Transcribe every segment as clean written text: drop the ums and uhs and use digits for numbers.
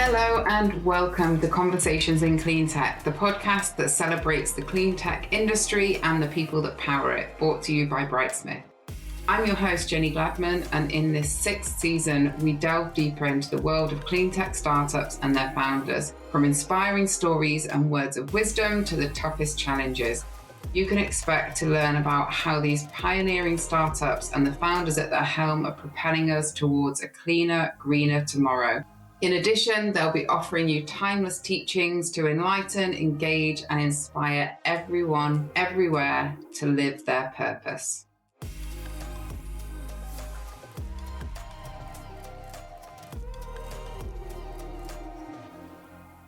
Hello and welcome to Conversations in Cleantech, the podcast that celebrates the clean tech industry and the people that power it, brought to you by Brightsmith. I'm your host, Jenny Gladman, and in this sixth season, we delve deeper into the world of clean tech startups and their founders, from inspiring stories and words of wisdom to the toughest challenges. You can expect to learn about how these pioneering startups and the founders at their helm are propelling us towards a cleaner, greener tomorrow. In addition, they'll be offering you timeless teachings to enlighten, engage, and inspire everyone, everywhere to live their purpose.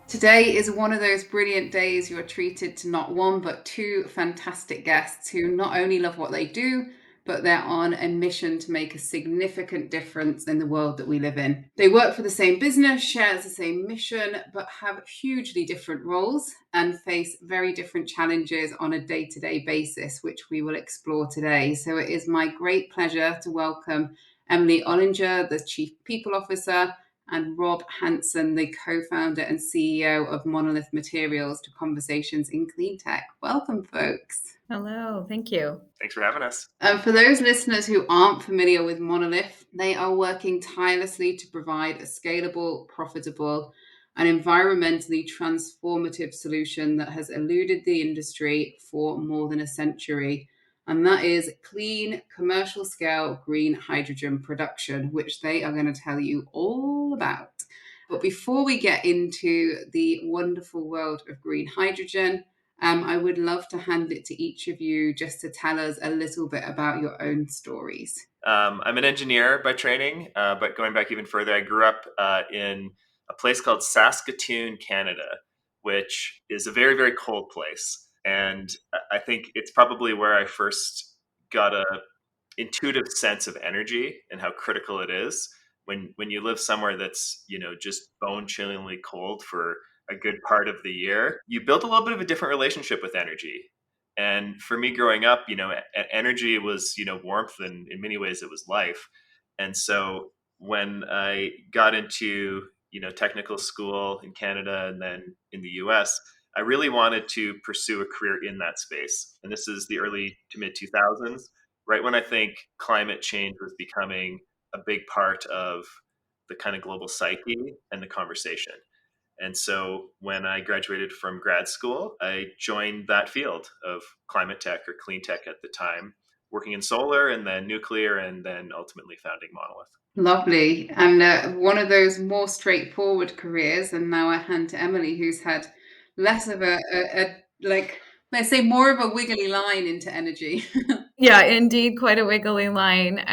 Today is one of those brilliant days you're treated to not one, but two fantastic guests who not only love what they do, but they're on a mission to make a significant difference in the world that we live in. They work for the same business, share the same mission, but have hugely different roles and face very different challenges on a day-to-day basis, which we will explore today. So it is my great pleasure to welcome Emily Olinger, the Chief People Officer, and Rob Hanson, the co-founder and CEO of Monolith Materials, to Conversations in Cleantech. Welcome, folks. Hello, thank you. Thanks for having us. For those listeners who aren't familiar with Monolith, they are working tirelessly to provide a scalable, profitable, and environmentally transformative solution that has eluded the industry for more than a century. And that is clean, commercial scale green hydrogen production, which they are going to tell you all about. But before we get into the wonderful world of green hydrogen, I would love to hand it to each of you just to tell us a little bit about your own stories. I'm an engineer by training, but going back even further, I grew up in a place called Saskatoon, Canada, which is a very, very cold place. And I think it's probably where I first got a intuitive sense of energy and how critical it is when you live somewhere that's, just bone-chillingly cold for a good part of the year. You build a little bit of a different relationship with energy. And for me growing up, energy was, warmth, and in many ways it was life. And so when I got into, technical school in Canada and then in the US, I really wanted to pursue a career in that space. And this is the early to mid 2000s, right when I think climate change was becoming a big part of the kind of global psyche and the conversation. And so when I graduated from grad school, I joined that field of climate tech or clean tech at the time, working in solar and then nuclear and then ultimately founding Monolith. Lovely. And one of those more straightforward careers. And now I hand to Emily, who's had less of let's say more of a wiggly line into energy. Yeah, indeed, quite a wiggly line.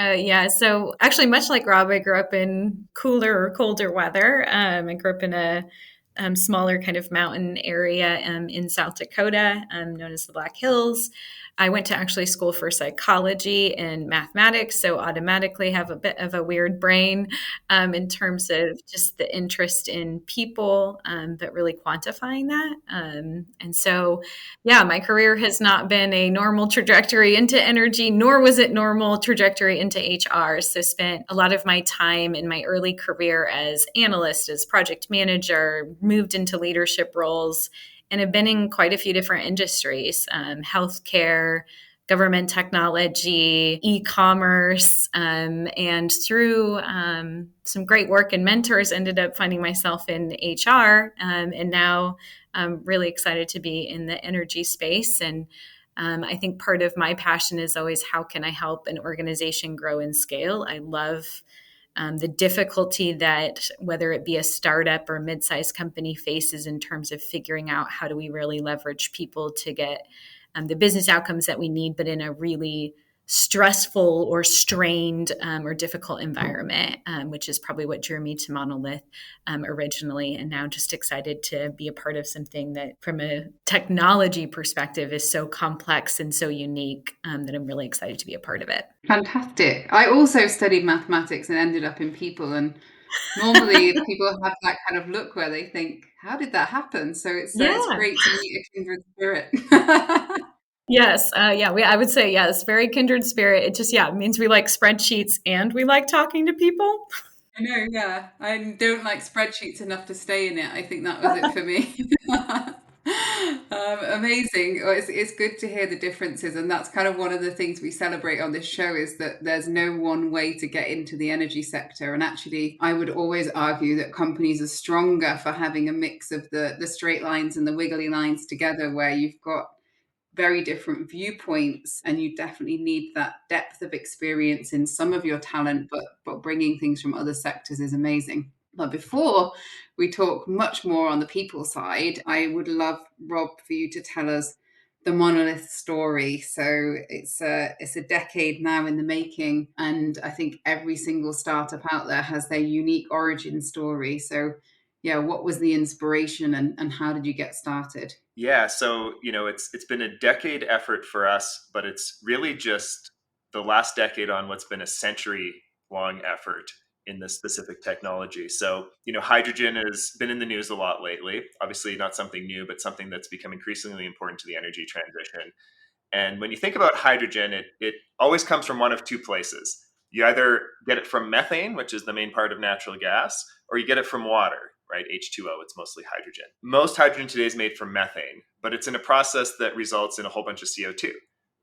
So actually, much like Rob, I grew up in cooler or colder weather. I grew up in a smaller kind of mountain area in South Dakota, known as the Black Hills. I went to actually school for psychology and mathematics, so automatically have a bit of a weird brain in terms of just the interest in people, but really quantifying that. And so, my career has not been a normal trajectory into energy, nor was it normal trajectory into HR. So spent a lot of my time in my early career as analyst, as project manager, moved into leadership roles, and have been in quite a few different industries, healthcare, government technology, e-commerce, and through some great work and mentors, ended up finding myself in HR, and now I'm really excited to be in the energy space. And I think part of my passion is always, how can I help an organization grow and scale? I love the difficulty that whether it be a startup or mid-sized company faces in terms of figuring out how do we really leverage people to get the business outcomes that we need, but in a really stressful or strained or difficult environment, which is probably what drew me to Monolith originally. And now just excited to be a part of something that from a technology perspective is so complex and so unique that I'm really excited to be a part of it. Fantastic. I also studied mathematics and ended up in people. And normally people have that kind of look where they think, how did that happen? So it's great to meet a kindred spirit. Yes. I would say, yes, very kindred spirit. It just, means we like spreadsheets and we like talking to people. I know, yeah. I don't like spreadsheets enough to stay in it. I think that was it for me. Amazing. Well, it's good to hear the differences, and that's kind of one of the things we celebrate on this show is that there's no one way to get into the energy sector. And actually, I would always argue that companies are stronger for having a mix of the straight lines and the wiggly lines together, where you've got very different viewpoints and you definitely need that depth of experience in some of your talent, but bringing things from other sectors is amazing. But before we talk much more on the people side, I would love, Rob, for you to tell us the Monolith story. So it's a decade now in the making, and I think every single startup out there has their unique origin story. So yeah, what was the inspiration and how did you get started? Yeah, so it's been a decade effort for us, but it's really just the last decade on what's been a century long effort in this specific technology. So, hydrogen has been in the news a lot lately. Obviously, not something new, but something that's become increasingly important to the energy transition. And when you think about hydrogen, it always comes from one of two places. You either get it from methane, which is the main part of natural gas, or you get it from water, right? H2O, it's mostly hydrogen. Most hydrogen today is made from methane, but it's in a process that results in a whole bunch of CO2,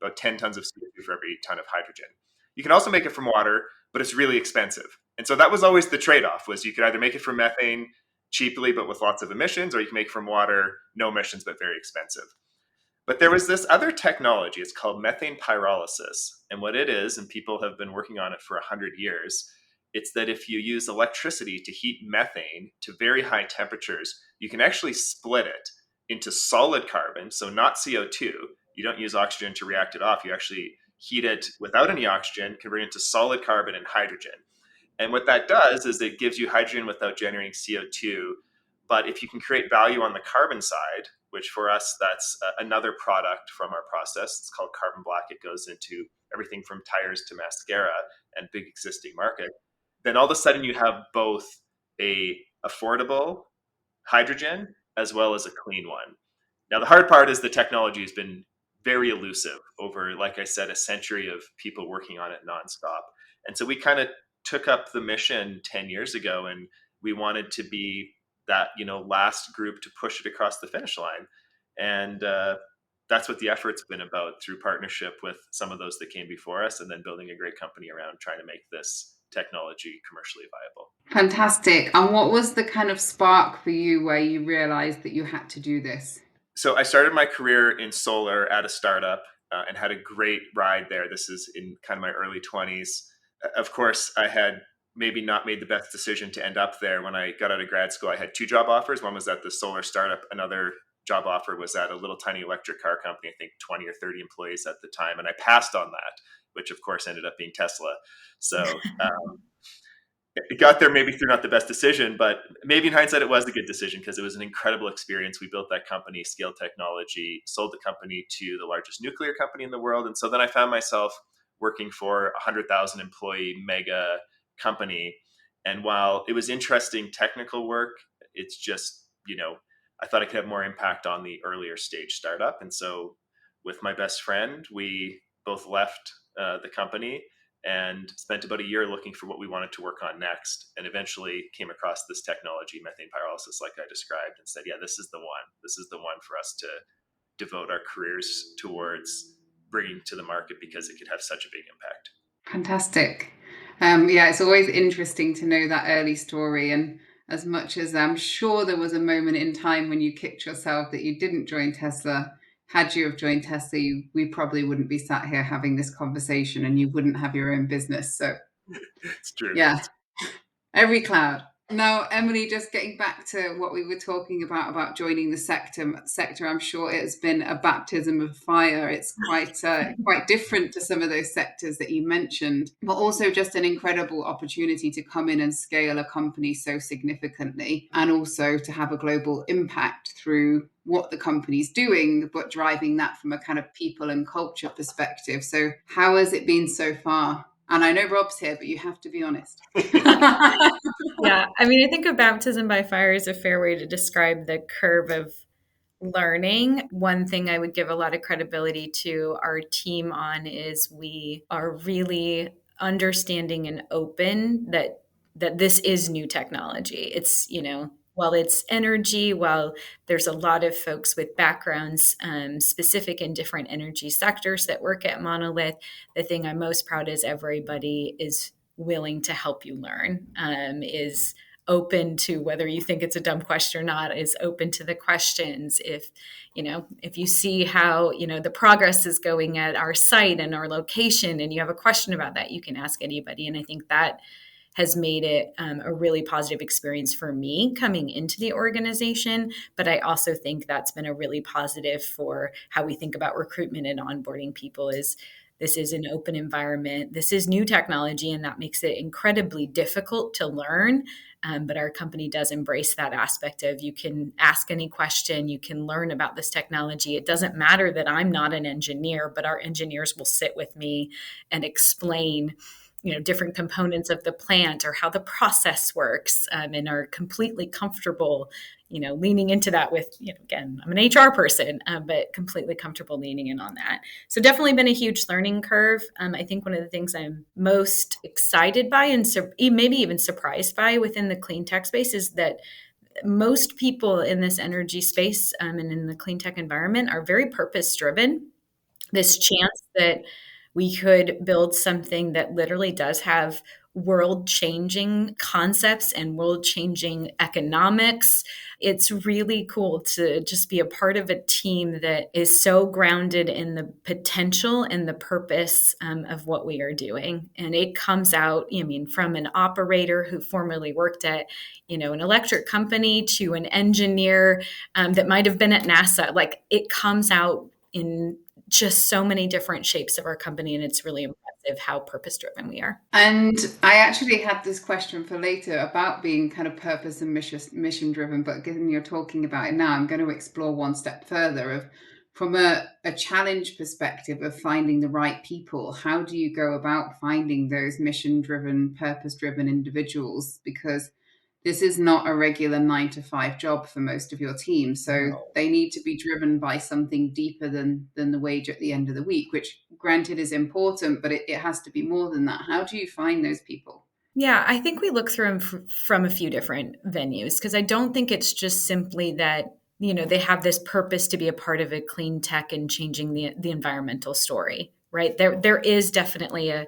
about 10 tons of CO2 for every ton of hydrogen. You can also make it from water, but it's really expensive. And so that was always the trade-off, was you could either make it from methane cheaply but with lots of emissions, or you can make it from water, no emissions but very expensive. But there was this other technology, it's called methane pyrolysis. And what it is, and people have been working on it for 100 years, it's that if you use electricity to heat methane to very high temperatures, you can actually split it into solid carbon, so not CO2. You don't use oxygen to react it off. You actually heat it without any oxygen, convert it into solid carbon and hydrogen. And what that does is it gives you hydrogen without generating CO2. But if you can create value on the carbon side, which for us, that's another product from our process, it's called carbon black. It goes into everything from tires to mascara and big existing market. Then all of a sudden you have both a affordable hydrogen as well as a clean one. Now, the hard part is the technology has been very elusive over, like I said, a century of people working on it nonstop. And so we kind of took up the mission 10 years ago, and we wanted to be that, last group to push it across the finish line. And that's what the effort's been about, through partnership with some of those that came before us, and then building a great company around trying to make this technology commercially viable. Fantastic. And what was the kind of spark for you where you realized that you had to do this? So I started my career in solar at a startup and had a great ride there. This is in kind of my early 20s. Of course, I had maybe not made the best decision to end up there. When I got out of grad school, I had two job offers. One was at the solar startup. Another job offer was at a little tiny electric car company, I think 20 or 30 employees at the time. And I passed on that, which of course ended up being Tesla. So it got there maybe through not the best decision, but maybe in hindsight, it was a good decision because it was an incredible experience. We built that company, scaled technology, sold the company to the largest nuclear company in the world. And so then I found myself working for a 100,000 employee mega company. And while it was interesting technical work, it's just, I thought I could have more impact on the earlier stage startup. And so with my best friend, we both left the company and spent about a year looking for what we wanted to work on next, and eventually came across this technology, methane pyrolysis, like I described, and said, yeah, this is the one. This is the one for us to devote our careers towards bringing to the market, because it could have such a big impact. Fantastic. Yeah, it's always interesting to know that early story. And as much as I'm sure there was a moment in time when you kicked yourself that you didn't join Tesla, had you have joined Tesla, we probably wouldn't be sat here having this conversation and you wouldn't have your own business. So It's true. yeah, every cloud. Now, Emily, just getting back to what we were talking about joining the sector, I'm sure it has been a baptism of fire. It's quite different to some of those sectors that you mentioned, but also just an incredible opportunity to come in and scale a company so significantly, and also to have a global impact through what the company's doing, but driving that from a kind of people and culture perspective. So how has it been so far? And I know Rob's here, but you have to be honest. Yeah, I mean, I think a baptism by fire is a fair way to describe the curve of learning. One thing I would give a lot of credibility to our team on is we are really understanding and open that that this is new technology. It's, while it's energy, while there's a lot of folks with backgrounds specific in different energy sectors that work at Monolith, the thing I'm most proud is everybody is willing to help you learn, is open to whether you think it's a dumb question or not, is open to the questions. If you see how, the progress is going at our site and our location, and you have a question about that, you can ask anybody. And I think that has made it a really positive experience for me coming into the organization. But I also think that's been a really positive for how we think about recruitment and onboarding people. Is this is an open environment. This is new technology, and that makes it incredibly difficult to learn. But our company does embrace that aspect of, you can ask any question, you can learn about this technology. It doesn't matter that I'm not an engineer, but our engineers will sit with me and explain different components of the plant or how the process works, and are completely comfortable, leaning into that with, again, I'm an HR person, but completely comfortable leaning in on that. So definitely been a huge learning curve. I think one of the things I'm most excited by and maybe even surprised by within the clean tech space is that most people in this energy space, and in the clean tech environment, are very purpose driven. This chance that we could build something that literally does have world changing concepts and world changing economics. It's really cool to just be a part of a team that is so grounded in the potential and the purpose of what we are doing. And it comes out, from an operator who formerly worked at, an electric company, to an engineer that might have been at NASA. Like, it comes out in just so many different shapes of our company, and it's really impressive how purpose-driven we are. And I actually had this question for later about being kind of purpose and mission-driven, but given you're talking about it now, I'm going to explore one step further of, from a challenge perspective of finding the right people. How do you go about finding those mission-driven, purpose-driven individuals? Because this is not a regular 9-to-5 job for most of your team. So they need to be driven by something deeper than the wage at the end of the week, which granted is important, but it has to be more than that. How do you find those people? Yeah, I think we look through them from a few different venues, because I don't think it's just simply that, they have this purpose to be a part of a clean tech and changing the environmental story, right? There is definitely a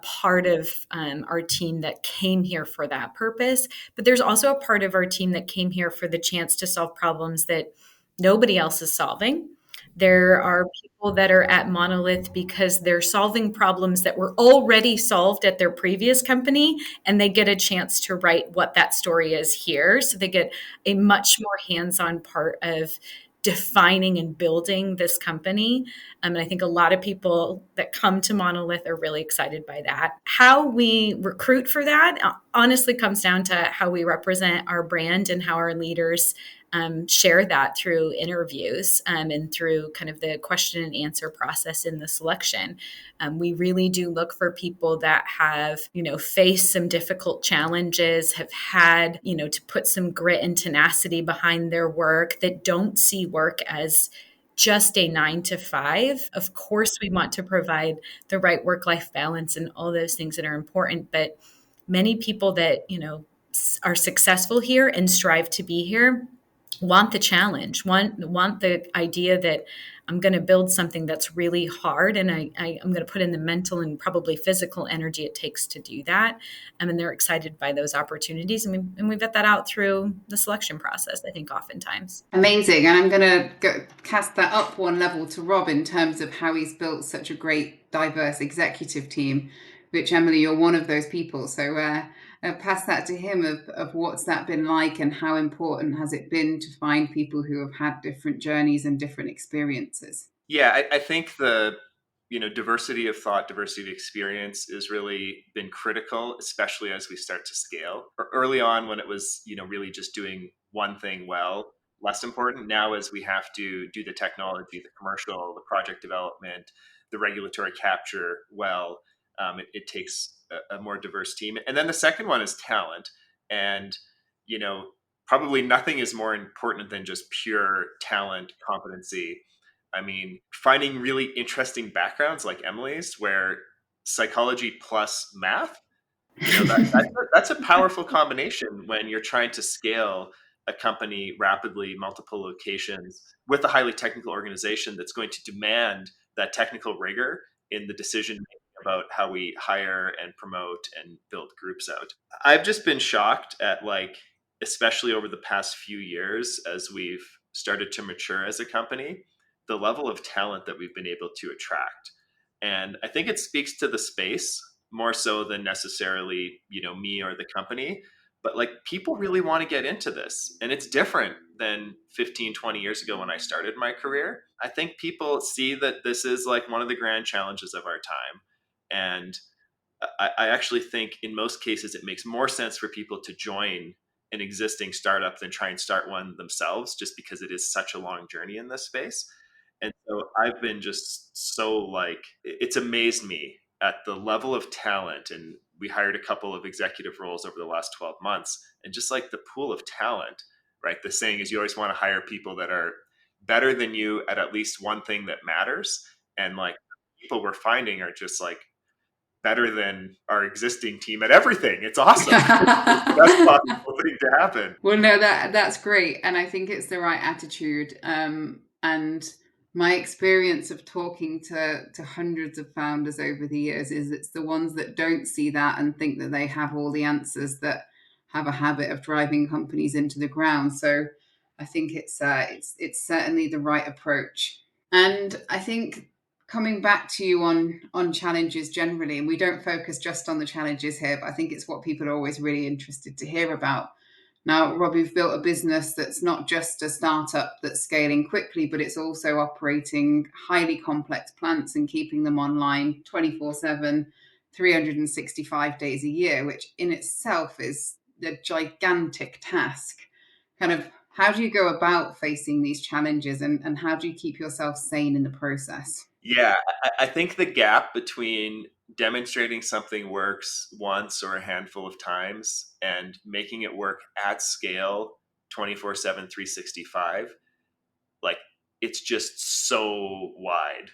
part of our team that came here for that purpose, but there's also a part of our team that came here for the chance to solve problems that nobody else is solving. There are people that are at Monolith because they're solving problems that were already solved at their previous company, and they get a chance to write what that story is here. So they get a much more hands-on part of defining and building this company. And I think a lot of people that come to Monolith are really excited by that. How we recruit for that honestly comes down to how we represent our brand and how our leaders share that through interviews and through kind of the question and answer process in the selection. We really do look for people that have, faced some difficult challenges, have had, to put some grit and tenacity behind their work, that don't see work as just a 9-to-5. Of course, we want to provide the right work-life balance and all those things that are important, but many people that, are successful here and strive to be here want the challenge, want the idea that I'm going to build something that's really hard, and I'm going to put in the mental and probably physical energy it takes to do that. And they're excited by those opportunities, and we vet that out through the selection process, I think, oftentimes. Amazing. And I'm going to cast that up one level to Rob in terms of how he's built such a great, diverse executive team, which, Emily, you're one of those people. So pass that to him of what's that been like, and how important has it been to find people who have had different journeys and different experiences? Yeah, I think the diversity of thought, diversity of experience has really been critical, especially as we start to scale. Early on, when it was really just doing one thing well, less important. Now, as we have to do the technology, the commercial, the project development, the regulatory capture well, it takes a more diverse team. And then the second one is talent. And probably nothing is more important than just pure talent, competency. I mean, finding really interesting backgrounds like Emily's, where psychology plus math That's a powerful combination when you're trying to scale a company rapidly, multiple locations, with a highly technical organization that's going to demand that technical rigor in the decision making about how we hire and promote and build groups out. I've just been shocked at, like, especially over the past few years as we've started to mature as a company, the level of talent that we've been able to attract. And I think it speaks to the space more so than necessarily, me or the company. But, like, people really want to get into this. And it's different than 15, 20 years ago when I started my career. I think people see that this is like one of the grand challenges of our time. And I actually think in most cases it makes more sense for people to join an existing startup than try and start one themselves, just because it is such a long journey in this space. And so I've been just so, like, it's amazed me at the level of talent. And we hired a couple of executive roles over the last 12 months, and just like the pool of talent, right? The saying is you always want to hire people that are better than you at least one thing that matters. And, like, people we're finding are just, like, better than our existing team at everything. It's awesome. It's the best possible thing to happen. Well, no, that's great, and I think it's the right attitude. And my experience of talking to hundreds of founders over the years is it's the ones that don't see that and think that they have all the answers that have a habit of driving companies into the ground. So I think it's certainly the right approach. And I think, coming back to you on challenges generally, and we don't focus just on the challenges here, but I think it's what people are always really interested to hear about. Now, Rob, you've built a business that's not just a startup that's scaling quickly, but it's also operating highly complex plants and keeping them online 24/7, 365 days a year, which in itself is a gigantic task. Kind of, how do you go about facing these challenges, and how do you keep yourself sane in the process? Yeah, I think the gap between demonstrating something works once or a handful of times and making it work at scale 24/7, 365, like, it's just so wide.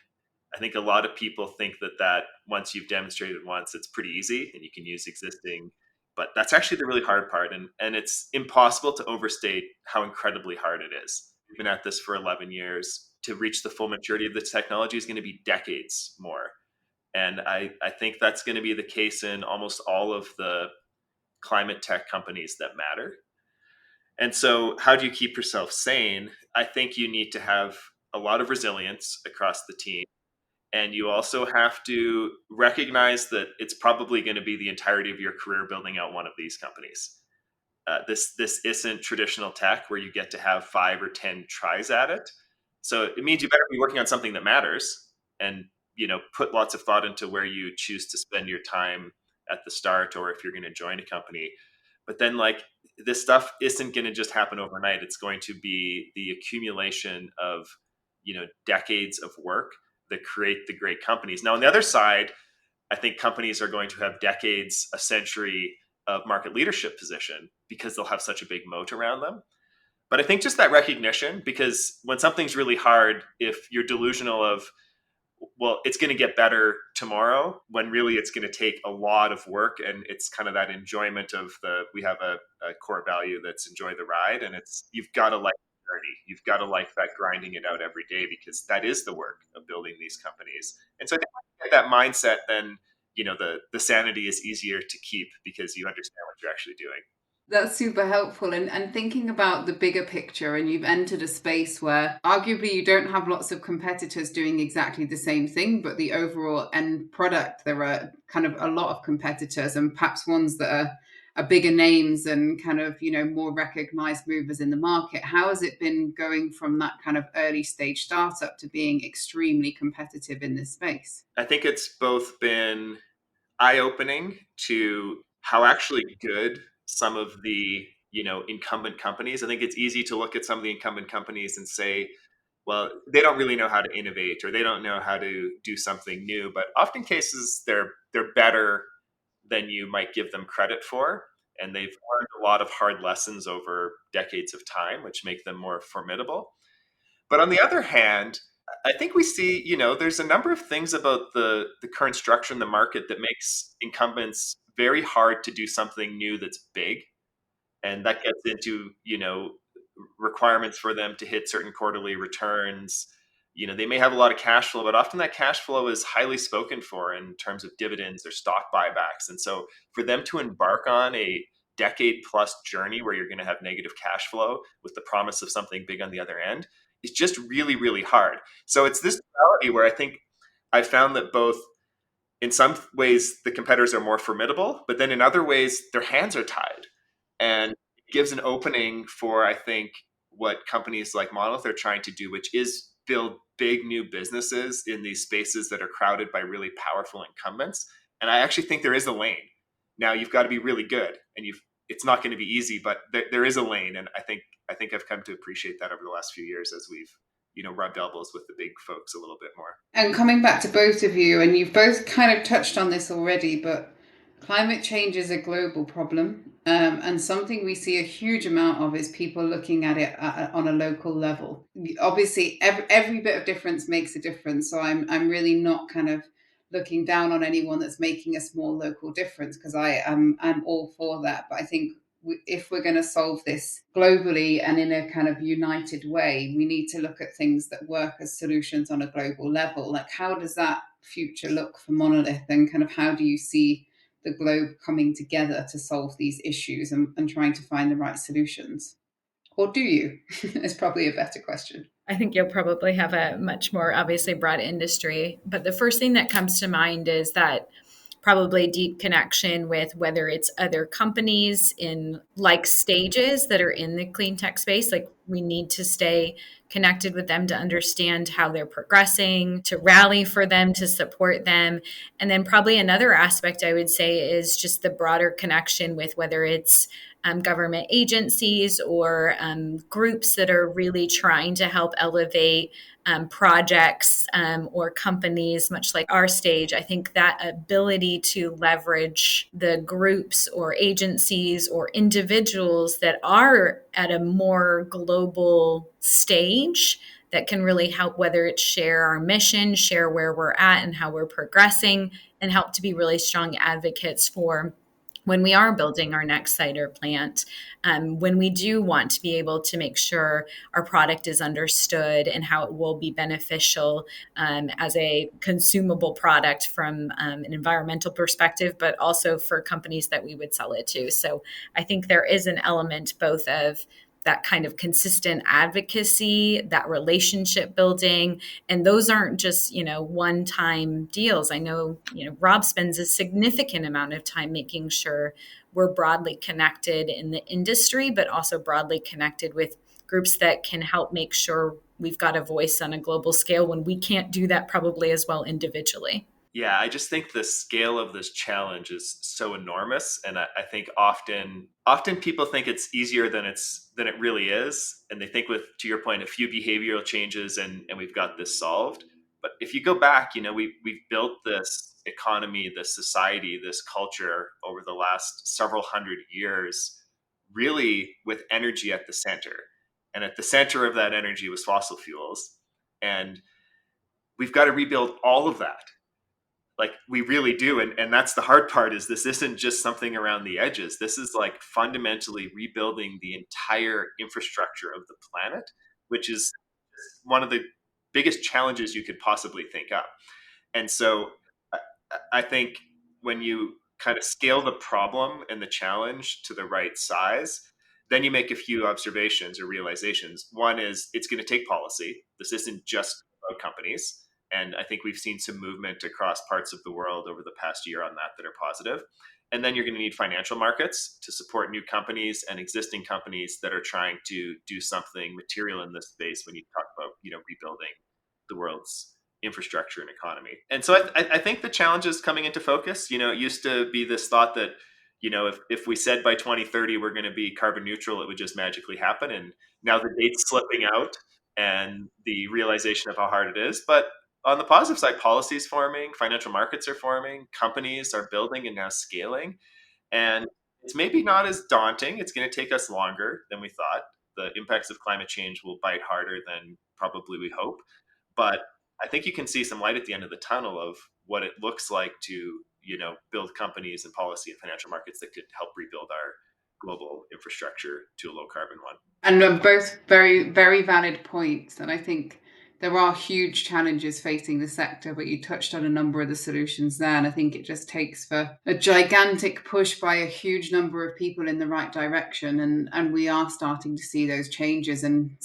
I think a lot of people think that once you've demonstrated once, it's pretty easy and you can use existing, but that's actually the really hard part. And it's impossible to overstate how incredibly hard it is. We've been at this for 11 years. To reach the full maturity of the technology is going to be decades more. And I think that's going to be the case in almost all of the climate tech companies that matter. And so, how do you keep yourself sane? I think you need to have a lot of resilience across the team. And you also have to recognize that it's probably going to be the entirety of your career building out one of these companies. This isn't traditional tech where you get to have 5 or 10 tries at it. So it means you better be working on something that matters, and, put lots of thought into where you choose to spend your time at the start, or if you're going to join a company. But then, like, this stuff isn't going to just happen overnight. It's going to be the accumulation of, decades of work that create the great companies. Now, on the other side, I think companies are going to have decades, a century of market leadership position because they'll have such a big moat around them. But I think just that recognition, because when something's really hard, if you're delusional of, well, it's going to get better tomorrow, when really it's going to take a lot of work. And it's kind of that enjoyment of we have a core value that's enjoy the ride. And you've got to like the journey. You've got to like that grinding it out every day, because that is the work of building these companies. And so I think when you get that mindset, then, the sanity is easier to keep because you understand what you're actually doing. That's super helpful. And thinking about the bigger picture, and you've entered a space where arguably you don't have lots of competitors doing exactly the same thing, but the overall end product, there are kind of a lot of competitors, and perhaps ones that are bigger names and kind of, more recognized movers in the market. How has it been going from that kind of early stage startup to being extremely competitive in this space? I think it's both been eye-opening to how actually good some of the incumbent companies. I think it's easy to look at some of the incumbent companies and say, well, they don't really know how to innovate, or they don't know how to do something new. But often cases they're better than you might give them credit for, and they've learned a lot of hard lessons over decades of time, which make them more formidable. But on the other hand, I think we see, there's a number of things about the current structure in the market that makes incumbents very hard to do something new that's big. And that gets into, requirements for them to hit certain quarterly returns. They may have a lot of cash flow, but often that cash flow is highly spoken for in terms of dividends or stock buybacks. And so for them to embark on a decade plus journey where you're going to have negative cash flow with the promise of something big on the other end is just really, really hard. So it's this reality where I think I found that both in some ways the competitors are more formidable, but then in other ways their hands are tied. And it gives an opening for, I think, what companies like Monolith are trying to do, which is build big new businesses in these spaces that are crowded by really powerful incumbents. And I actually think there is a lane. Now you've got to be really good, and it's not going to be easy, but there is a lane. And I think I've come to appreciate that over the last few years as we've rubbed elbows with the big folks a little bit more. And coming back to both of you, and you've both kind of touched on this already, but climate change is a global problem, and something we see a huge amount of is people looking at it on a local level. Obviously, every bit of difference makes a difference. So I'm really not kind of looking down on anyone that's making a small local difference, because I'm all for that. But I think if we're going to solve this globally and in a kind of united way, we need to look at things that work as solutions on a global level. Like, how does that future look for Monolith, and kind of how do you see the globe coming together to solve these issues and trying to find the right solutions? Or do you? It's probably a better question. I think you'll probably have a much more obviously broad industry. But the first thing that comes to mind is that probably deep connection with whether it's other companies in like stages that are in the clean tech space. Like, we need to stay connected with them to understand how they're progressing, to rally for them, to support them. And then probably another aspect I would say is just the broader connection with whether it's government agencies or groups that are really trying to help elevate projects or companies, much like our stage. I think that ability to leverage the groups or agencies or individuals that are at a more global stage that can really help, whether it's share our mission, share where we're at and how we're progressing, and help to be really strong advocates for when we are building our next site or plant, when we do want to be able to make sure our product is understood and how it will be beneficial as a consumable product from an environmental perspective, but also for companies that we would sell it to. So I think there is an element both of that kind of consistent advocacy, that relationship building. And those aren't just, one-time deals. I know, Rob spends a significant amount of time making sure we're broadly connected in the industry, but also broadly connected with groups that can help make sure we've got a voice on a global scale when we can't do that probably as well individually. Yeah, I just think the scale of this challenge is so enormous, and I think often people think it's easier than it really is, and they think, with, to your point, a few behavioral changes and we've got this solved. But if you go back, we've built this economy, this society, this culture over the last several hundred years, really with energy at the center, and at the center of that energy was fossil fuels, and we've got to rebuild all of that. Like, we really do. And that's the hard part, is this isn't just something around the edges. This is like fundamentally rebuilding the entire infrastructure of the planet, which is one of the biggest challenges you could possibly think up. And so I think when you kind of scale the problem and the challenge to the right size, then you make a few observations or realizations. One is, it's going to take policy. This isn't just about companies. And I think we've seen some movement across parts of the world over the past year on that are positive. And then you're going to need financial markets to support new companies and existing companies that are trying to do something material in this space when you talk about, rebuilding the world's infrastructure and economy. And so I think the challenge is coming into focus. It used to be this thought that, if we said by 2030 we're going to be carbon neutral, it would just magically happen. And now the date's slipping out and the realization of how hard it is. But on the positive side, policy is forming, financial markets are forming, companies are building and now scaling. And it's maybe not as daunting. It's going to take us longer than we thought. The impacts of climate change will bite harder than probably we hope. But I think you can see some light at the end of the tunnel of what it looks like to, build companies and policy and financial markets that could help rebuild our global infrastructure to a low carbon one. And both very, very valid points. And I think there are huge challenges facing the sector, but you touched on a number of the solutions there. And I think it just takes for a gigantic push by a huge number of people in the right direction. And we are starting to see those changes, and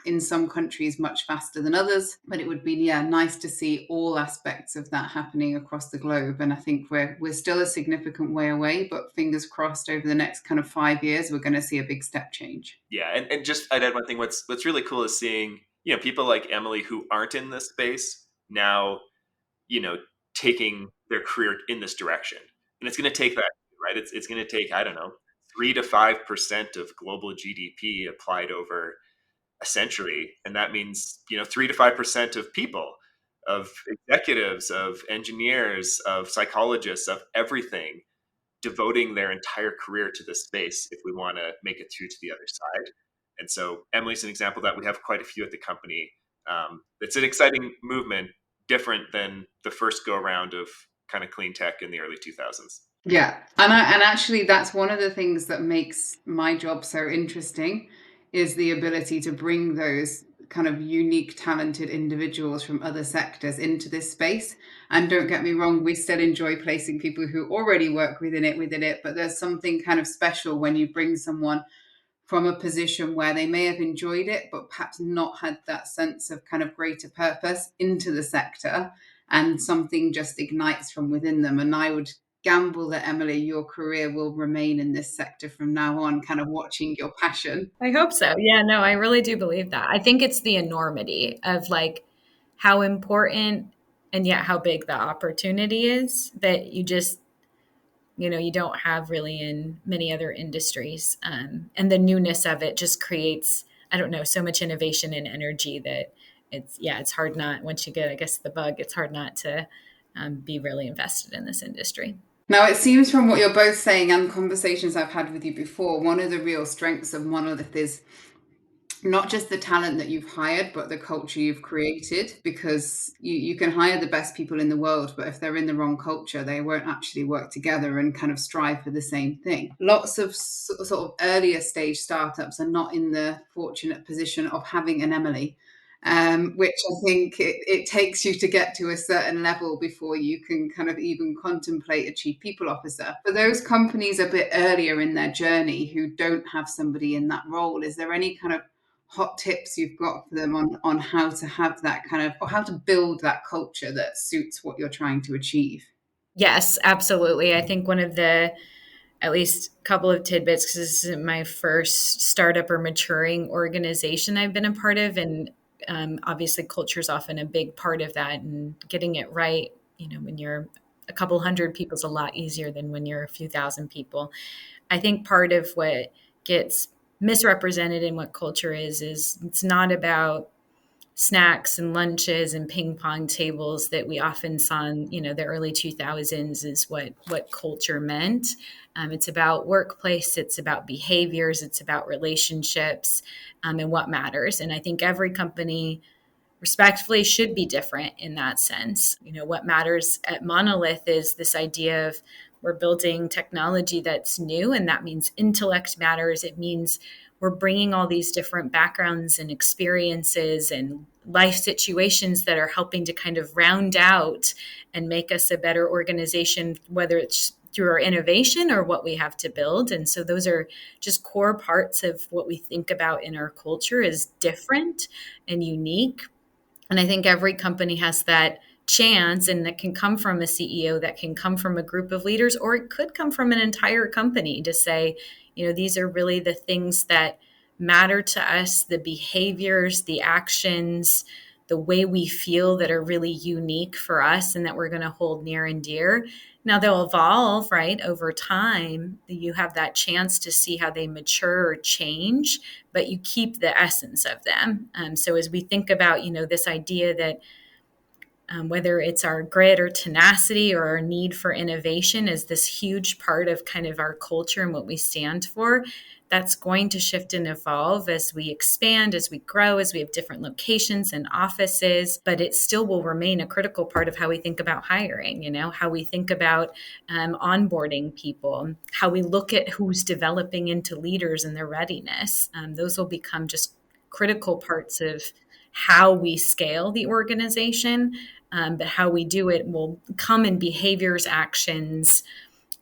in some countries much faster than others. But it would be nice to see all aspects of that happening across the globe. And I think we're still a significant way away, but fingers crossed over the next kind of 5 years, we're going to see a big step change. Yeah, and just I'd add one thing. What's really cool is seeing people like Emily who aren't in this space now, taking their career in this direction, and it's going to take that, right? It's going to take, I don't know, 3 to 5% of global GDP applied over a century, and that means 3 to 5% of people, of executives, of engineers, of psychologists, of everything, devoting their entire career to this space if we want to make it through to the other side. And so Emily's an example of that. We have quite a few at the company. It's an exciting movement, different than the first go around of kind of clean tech in the early 2000s. Yeah, and actually that's one of the things that makes my job so interesting, is the ability to bring those kind of unique, talented individuals from other sectors into this space. And don't get me wrong, we still enjoy placing people who already work within it, but there's something kind of special when you bring someone from a position where they may have enjoyed it, but perhaps not had that sense of kind of greater purpose into the sector, and something just ignites from within them. And I would gamble that, Emily, your career will remain in this sector from now on, kind of watching your passion. I hope so. Yeah, no, I really do believe that. I think it's the enormity of like how important and yet how big the opportunity is that you just, you don't have really in many other industries. And the newness of it just creates, I don't know, so much innovation and energy that it's hard not, once you get, I guess, the bug, it's hard not to be really invested in this industry. Now, it seems from what you're both saying and conversations I've had with you before, one of the real strengths of Monolith is not just the talent that you've hired, but the culture you've created, because you can hire the best people in the world, but if they're in the wrong culture, they won't actually work together and kind of strive for the same thing. Lots of sort of earlier stage startups are not in the fortunate position of having an Emily, which I think it takes you to get to a certain level before you can kind of even contemplate a chief people officer. For those companies a bit earlier in their journey who don't have somebody in that role, is there any kind of hot tips you've got for them on how to have that kind of, or how to build that culture that suits what you're trying to achieve? Yes, absolutely. I think one of the, at least a couple of tidbits, because this isn't my first startup or maturing organization I've been a part of. And obviously culture is often a big part of that, and getting it right, when you're a couple hundred people is a lot easier than when you're a few thousand people. I think part of what gets misrepresented in what culture is it's not about snacks and lunches and ping pong tables that we often saw in the early 2000s is what culture meant. It's about workplace, it's about behaviors, it's about relationships, and what matters. And I think every company respectfully should be different in that sense. What matters at Monolith is this idea of we're building technology that's new, and that means intellect matters. It means we're bringing all these different backgrounds and experiences and life situations that are helping to kind of round out and make us a better organization, whether it's through our innovation or what we have to build. And so those are just core parts of what we think about in our culture is different and unique. And I think every company has that chance, and that can come from a CEO, that can come from a group of leaders, or it could come from an entire company to say, these are really the things that matter to us, the behaviors, the actions, the way we feel that are really unique for us and that we're going to hold near and dear. Now they'll evolve, right? Over time, you have that chance to see how they mature or change, but you keep the essence of them. So as we think about, this idea that whether it's our grit or tenacity or our need for innovation is this huge part of kind of our culture and what we stand for. That's going to shift and evolve as we expand, as we grow, as we have different locations and offices, but it still will remain a critical part of how we think about hiring, how we think about onboarding people, how we look at who's developing into leaders and their readiness. Those will become just critical parts of how we scale the organization, but how we do it will come in behaviors, actions,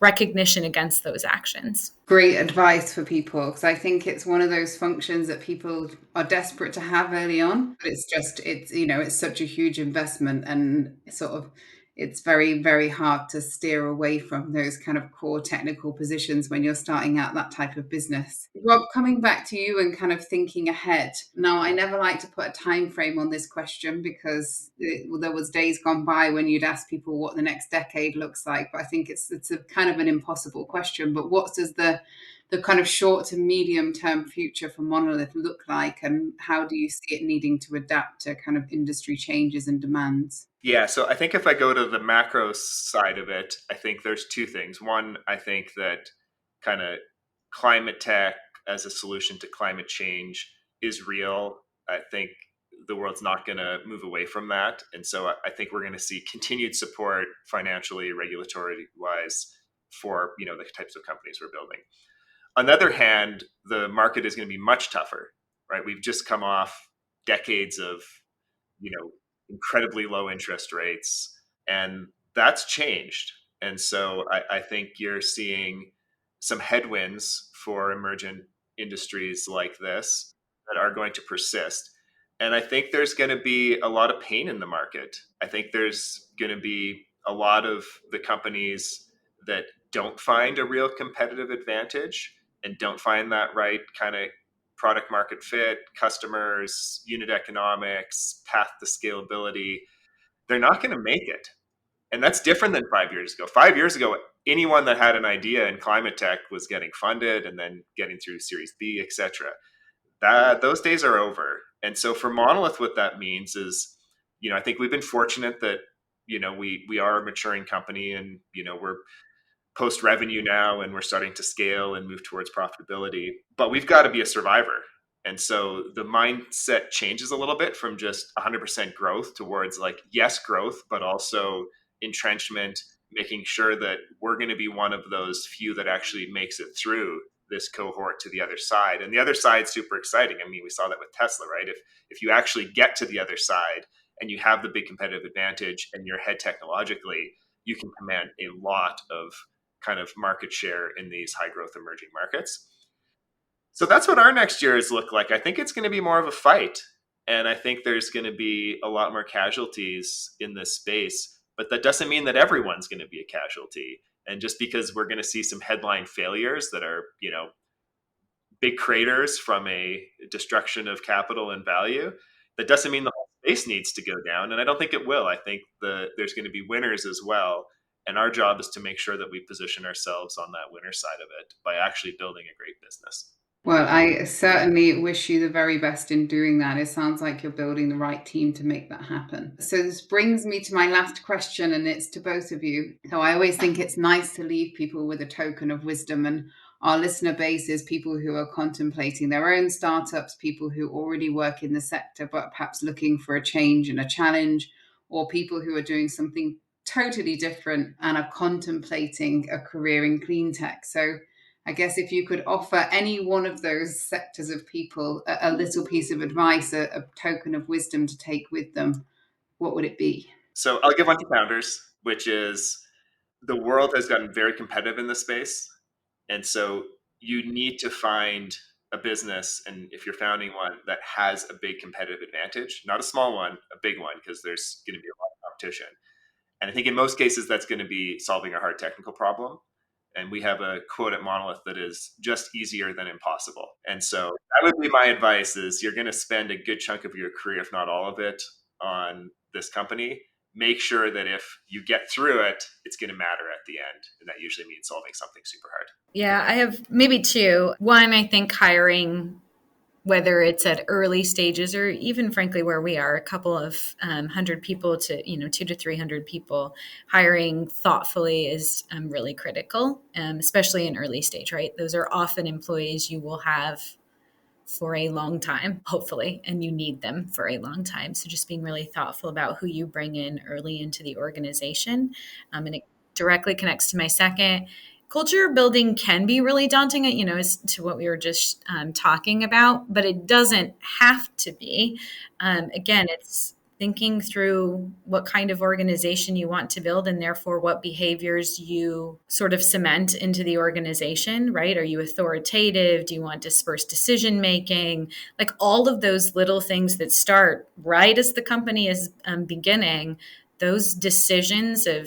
recognition against those actions. Great advice for people, because I think it's one of those functions that people are desperate to have early on, but it's such a huge investment, and it's very, very hard to steer away from those kind of core technical positions when you're starting out that type of business. Rob, coming back to you and kind of thinking ahead. Now, I never like to put a time frame on this question because there was days gone by when you'd ask people what the next decade looks like, but I think it's a kind of an impossible question. But what does the kind of short to medium term future for Monolith look like, and how do you see it needing to adapt to kind of industry changes and demands? Yeah, so I think if I go to the macro side of it, I think there's two things. One, I think that kind of climate tech as a solution to climate change is real. I think the world's not going to move away from that. And so I think we're going to see continued support financially, regulatory wise for, the types of companies we're building. On the other hand, the market is going to be much tougher, right? We've just come off decades of, incredibly low interest rates, and that's changed. And so I think you're seeing some headwinds for emergent industries like this that are going to persist. And I think there's going to be a lot of pain in the market. I think there's going to be a lot of the companies that don't find a real competitive advantage and don't find that right kind of product market fit, customers, unit economics, path to scalability. They're not going to make it. And that's different than 5 years ago. 5 years ago, anyone that had an idea in climate tech was getting funded and then getting through Series B, et cetera. Those days are over. And so for Monolith, what that means is, I think we've been fortunate that, we are a maturing company, and, we're post revenue now, and we're starting to scale and move towards profitability, but we've got to be a survivor. And so the mindset changes a little bit from just 100% growth towards yes, growth, but also entrenchment, making sure that we're going to be one of those few that actually makes it through this cohort to the other side. And the other side's super exciting. I mean, we saw that with Tesla, right? If you actually get to the other side and you have the big competitive advantage and you're ahead technologically, you can command a lot of kind of market share in these high growth emerging markets. So that's what our next years look like. I think it's going to be more of a fight. And I think there's going to be a lot more casualties in this space, but that doesn't mean that everyone's going to be a casualty. And just because we're going to see some headline failures that are, big craters from a destruction of capital and value, that doesn't mean the whole space needs to go down. And I don't think it will. I think there's going to be winners as well. And our job is to make sure that we position ourselves on that winner side of it by actually building a great business. Well, I certainly wish you the very best in doing that. It sounds like you're building the right team to make that happen. So this brings me to my last question, and it's to both of you. So I always think it's nice to leave people with a token of wisdom, and our listener base is people who are contemplating their own startups, people who already work in the sector, but perhaps looking for a change and a challenge, or people who are doing something totally different and are contemplating a career in clean tech. So I guess if you could offer any one of those sectors of people a little piece of advice, a token of wisdom to take with them, what would it be? So I'll give one to founders, which is the world has gotten very competitive in this space. And so you need to find a business, and if you're founding one, that has a big competitive advantage, not a small one, a big one, because there's going to be a lot of competition. And I think in most cases, that's going to be solving a hard technical problem. And we have a quote at Monolith that is just easier than impossible. And so that would be my advice: is you're going to spend a good chunk of your career, if not all of it, on this company. Make sure that if you get through it, it's going to matter at the end. And that usually means solving something super hard. Yeah, I have maybe two. One, I think hiring whether it's at early stages or even frankly where we are, a couple of 100 people to 200 to 300 people, hiring thoughtfully is really critical, especially in early stage, right? Those are often employees you will have for a long time, hopefully, and you need them for a long time. So just being really thoughtful about who you bring in early into the organization. And it directly connects to my second. Culture building can be really daunting, as to what we were just talking about, but it doesn't have to be. Again, it's thinking through what kind of organization you want to build and therefore what behaviors you sort of cement into the organization, right? Are you authoritative? Do you want dispersed decision making? Like all of those little things that start right as the company is beginning, those decisions of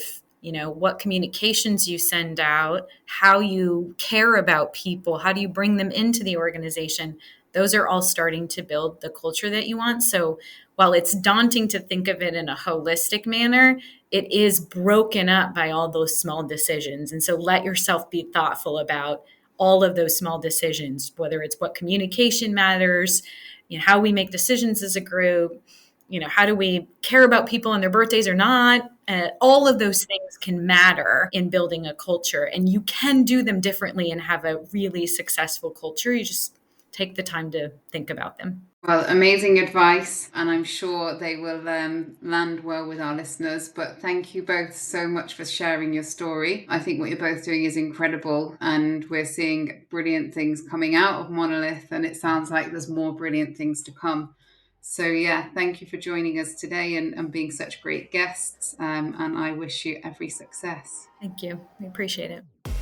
what communications you send out, how you care about people, how do you bring them into the organization, those are all starting to build the culture that you want. So while it's daunting to think of it in a holistic manner, it is broken up by all those small decisions. And so let yourself be thoughtful about all of those small decisions, whether it's what communication matters, how we make decisions as a group, how do we care about people on their birthdays or not? All of those things can matter in building a culture, and you can do them differently and have a really successful culture. You just take the time to think about them. Well, amazing advice, and I'm sure they will land well with our listeners. But thank you both so much for sharing your story. I think what you're both doing is incredible, and we're seeing brilliant things coming out of Monolith, and it sounds like there's more brilliant things to come. So yeah, thank you for joining us today and being such great guests, and I wish you every success. Thank you. We appreciate it.